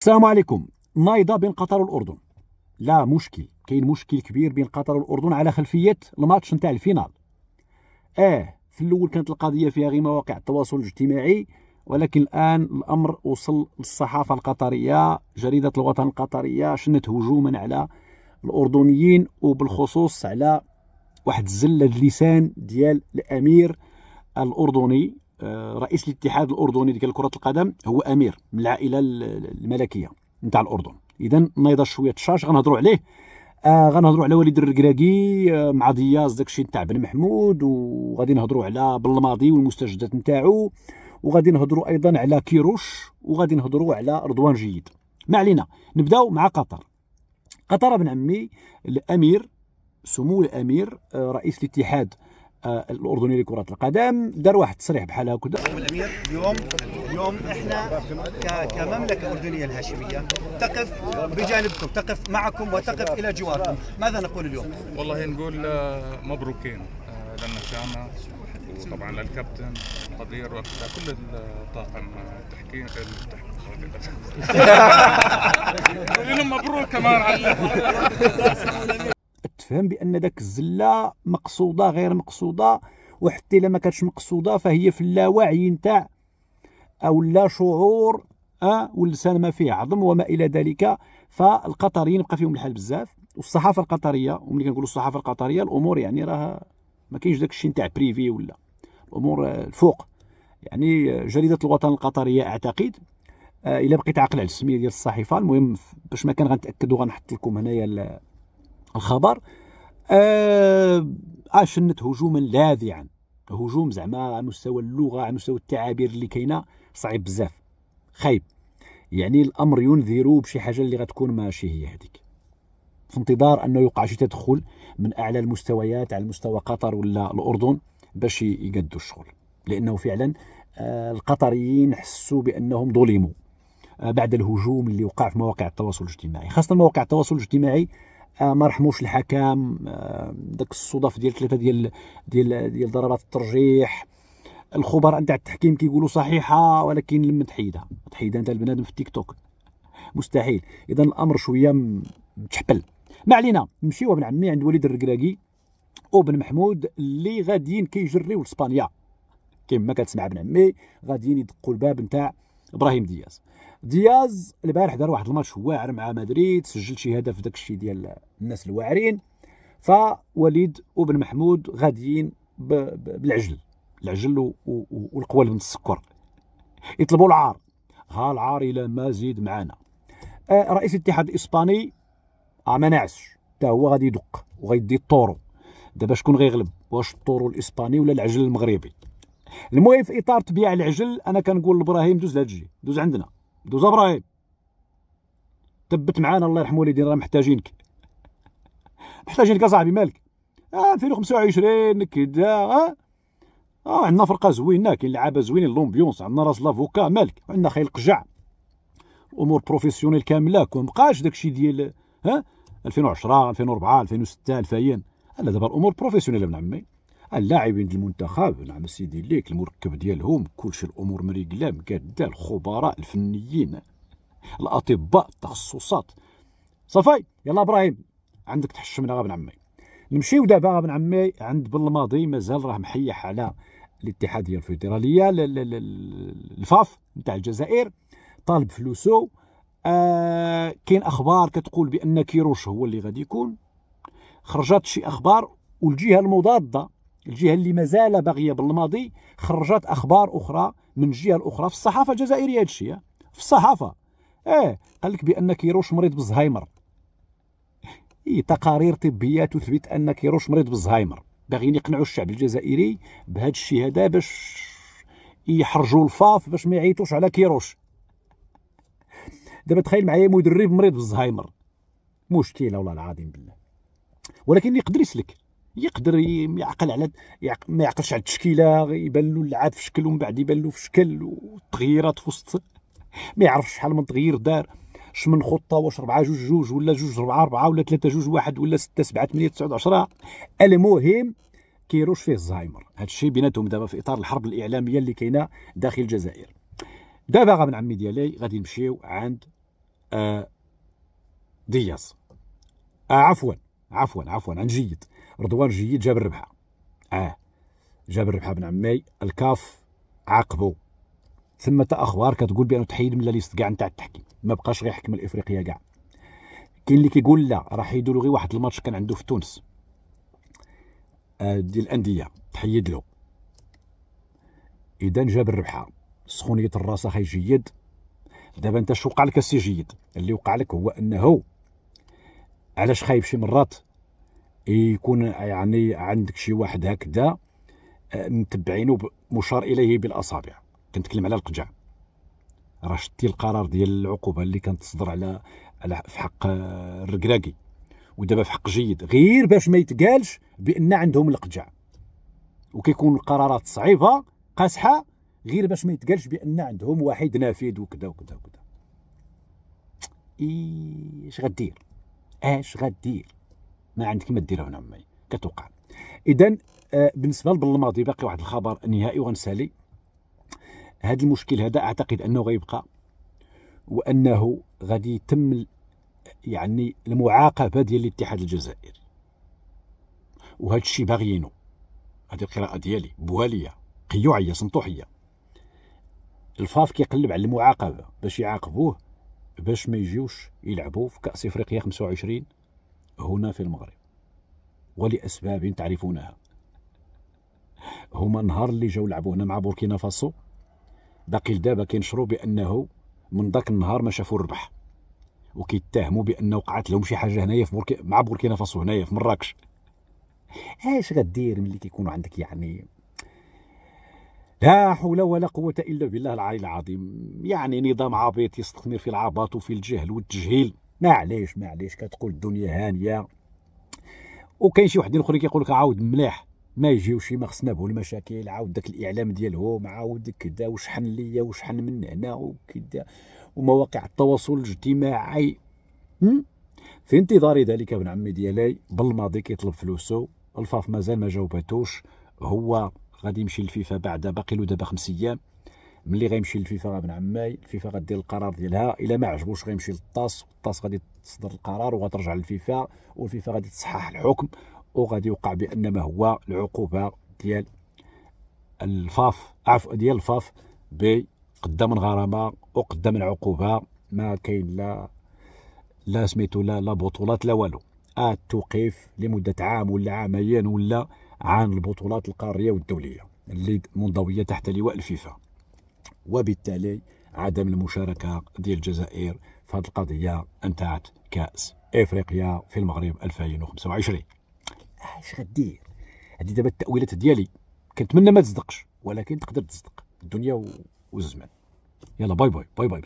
السلام عليكم. نايضة بين قطر والأردن. لا مشكل، كاين مشكل كبير بين قطر والأردن على خلفية الماتش نتاع الفينال. في الأول كانت القضية فيها غير مواقع التواصل الاجتماعي، ولكن الآن الأمر وصل للصحافة القطرية. جريدة الوطن القطرية شنت هجوما على الأردنيين، وبالخصوص على واحد الزلة اللسان ديال الأمير الأردني. رئيس الاتحاد الأردني ديال كرة القدم هو أمير من العائلة الملكية نتاع الأردن. إذا نايضة شوية الشاش غنهضروا عليه. غنهضروا على وليد الركراكي مع دياز داكشي نتاع بن محمود، وغادي نهضروا على بالماضي والمستجدات نتاعو، وغادي نهضروا أيضا على كيروش، وغادي نهضروا على رضوان جيد. ما علينا، نبداو مع قطر. قطر بن عمي الأمير، سمو الأمير رئيس الاتحاد الأردني لكرة القدم دار واحد التصريح بحال هكذا. الأمير اليوم احنا كمملكة أردنية الهاشمية تقف بجانبكم، تقف معكم وتقف إلى جواركم. ماذا نقول اليوم؟ والله نقول مبروكين للنشامة، وطبعا للكابتن قدير ولكل الطاقم التحكيم مبروك كمان على تفهم بان داك الزله مقصوده غير مقصوده، وحتى الا ما كانتش مقصوده فهي في اللاوعي نتاع او لا شعور واللسان ما فيه عظم وما الى ذلك. فالقطريين بقى فيهم الحال بزاف، والصحافه القطريه، وملي كنقولوا الصحافه القطريه الامور يعني راه ما كاينش داك الشيء نتاع بريفي ولا الامور الفوق. يعني جريده الوطن القطريه اعتقد، الا بقيت عاقل على السميه ديال الصحيفه، المهم باش ما كان غنتاكدوا غنحط لكم هنايا الخبر. شنت هجوما لاذعا، هجوم زعما على مستوى اللغه، على مستوى التعابير اللي كاينه صعيب بزاف، خايب. يعني الامر ينذر بشي حاجه اللي غتكون ماشي هي هذيك، في انتظار انه يوقع شي تدخل من اعلى المستويات على مستوى قطر ولا الاردن باش يقدوا الشغل. لانه فعلا القطريين حسوا بانهم ظلموا بعد الهجوم اللي وقع في مواقع التواصل الاجتماعي، خاصه مواقع التواصل الاجتماعي. ما رحموش الحكام، داك الصدف ديال 3 ديال ضربات الترجيح. الخبراء نتاع التحكيم كيقولوا صحيحه، ولكن لما تحيدها انت البنادم في التيك توك مستحيل. اذا الامر شويه متشحبل. ما علينا، نمشيو ابن عمي عند وليد الركراكي وبن محمود اللي غاديين كيجريو لاسبانيا. كما كتسمع ابن عمي غاديين يدقوا الباب نتاع ابراهيم دياز البارح دار واحد الماتش واعر مع مدريد، سجل شي هدف داك الشيء ديال الناس الواعرين. فوليد وبن محمود غاديين العجل والقوالب من السكر، يطلبوا العار. العار الى ما زيد معانا. رئيس الاتحاد الاسباني ما ناعسش، حتى هو غادي يدق وغيدي الطورو. دابا شكون غيغلب، واش الطورو الاسباني ولا العجل المغربي؟ المهم في اطار تبيع العجل انا كنقول لابراهيم دوز لهاد الجي، دوز عندنا، دوز ابراهيم، ثبت معانا الله يرحم والدينا، راه محتاجينك اصاحبي. مالك 2025 كدا. عندنا فرقه زوينه، كاين لعابه زوينين، لومبيونس، عندنا راس لافوكا، مالك عندنا خيل قجع، امور بروفيسيونيل كامله. كون مابقاش داكشي ديال 2010 2004 2006 2000. لا دابا الامور بروفيسيونيل ابن عمي. اللاعبين ديال المنتخب نعم سيدي ليك، المركب ديالهم كلشي، الامور مريقله مقاده، الخبراء الفنيين الاطباء التخصصات. صافي يلا ابراهيم عندك تحشمنا ابن عمي. نمشيو دابا ابن عمي عند بالماضي، مازال راه محيح على الاتحاديه الفيدراليه الفاف نتاع الجزائر، طالب فلوسو. كاين اخبار كتقول بان كيروش هو اللي غادي يكون. خرجت شي اخبار، والجهه المضاده، الجهه اللي مازال باغيه بالماضي، خرجت اخبار اخرى من الجهه الاخرى في الصحافه الجزائريه. هادشي في الصحافه قال لك بان كيروش مريض بالزهايمر. تقارير طبيه تثبت ان كيروش مريض بالزهايمر. باغيين يقنعوا الشعب الجزائري بهذا الشيء هذا باش يحرجوا الفاف، باش ما يعيطوش على كيروش. دابا تخيل معايا مدرب مريض بالزهايمر، مشكله والله العظيم بالله. ولكن يقدر يسلك، يقدر يعقل على ما يعقلش على التشكيله، يبان له اللعاب في شكل ومن بعد يبان له في شكل، والتغييرات في وسط ما يعرفش شحال من تغيير دار، اش من خطه، واش 4-2-2 ولا 2-4-4 ولا 3-2-1 ولا 6-7-8-9-10. المهم كيروش فيه الزهايمر. هذا الشيء بيناتهم دابا في اطار الحرب الاعلاميه اللي كاينه داخل الجزائر. دابا غا من عمي ديالي غادي نمشيو عند دياز. عفوا عن جيد. رضوان جيد جاب الربحة. جاب الربحة بن عمي. الكاف عاقبه. ثمة أخبار كتقول بأنه تحيد من الليست كاع نتاع التحكيم، ما بقاش غير يحكم الإفريقية كاع. كاين اللي كيقول لا راه حيدوا له غير واحد الماتش كان عنده في تونس ديال الأندية تحيد له. إذا جاب الربحة. سخونية الراس أخي جيد. دابا أنت شو وقع لك السي جيد؟ اللي وقع لك هو أنه علاش خايب شي مرات يكون يعني عندك شي واحد هكذا متبعينه مشار إليه بالأصابع. كنتكلم على القجع. راه شتي القرار ديال العقوبة اللي كانت تصدر على في حق الركراكي ودابا في حق جيد، غير باش ما يتقالش بأن عندهم القجع، وكيكون القرارات صعيبة قاصحة غير باش ما يتقالش بأن عندهم واحد نافذ وكذا وكذا وكذا. اش غدير؟ ما عندك ما دير هنا عمي كتوقع. اذا بالنسبه للماضي باقي واحد الخبر نهائي وغنسالي. هذا المشكل هذا اعتقد انه غيبقى، وانه غادي يتم يعني المعاقبه ديال الاتحاد الجزائري، وهذا الشيء باغيينه. هذه القراءه ديالي بواليه قيوعيه سنطوحيه. الفاف كيقلب على المعاقبه باش يعاقبوه باش ما يجيوش يلعبوا في كأس افريقيا 25 هنا في المغرب، ولأسباب تعرفونها. هما النهار اللي جاو لعبوا هنا مع بوركينا فاسو باقي لدابا كينشروا بأنه من ذاك النهار ما شافوا الربح، وكيتهموا بأنه وقعت لهم شي حاجة هنايا في مع بوركينا فاسو هنايا في مراكش. اش غدير ملي كيكون عندك يعني لا حول ولا قوة إلا بالله العلي العظيم، يعني نظام عبيط يستثمر في العبط وفي الجهل والتجهيل. معليش كتقول الدنيا هانية، وكاين شي وحدين اخرين كيقول لك عاود مليح ما يجيوش ما خصنا به المشاكل، عاود داك الاعلام ديالهم عاود كذا وشحن ليا وشحن من هنا وكذا، ومواقع التواصل الاجتماعي. في انتظار ذلك ابن عمي ديالي بالماضي كيطلب فلوسه. الفاف مازال ما جاوباتوش. هو غادي يمشي للفيفا بعد باقي له دابا 5 ايام. ملي غيمشي للفيفا ابن عمي الفيفا غدير القرار ديالها، الا ما عجبوش غيمشي للطاس، والطاس غادي تصدر القرار وغترجع للفيفا، والفيفا غادي تصحح الحكم، وغادي يوقع بان ما هو العقوبه ديال الفاف ديال الفاف بقدام الغرامه وقدام العقوبه. ما كاين لا سميتو لا بطولات لا والو. التوقيف لمده عام ولا عامين ولا عن البطولات القاريه والدوليه اللي منضويه تحت لواء الفيفا، وبالتالي عدم المشاركه ديال الجزائر في هذه القضيه نتاعت كاس افريقيا في المغرب 2025. اش غدير؟ هذه دابا التاويلات ديالي كنتمنى ما تصدقش، ولكن تقدر تصدق الدنيا والزمان. يلا باي باي باي باي.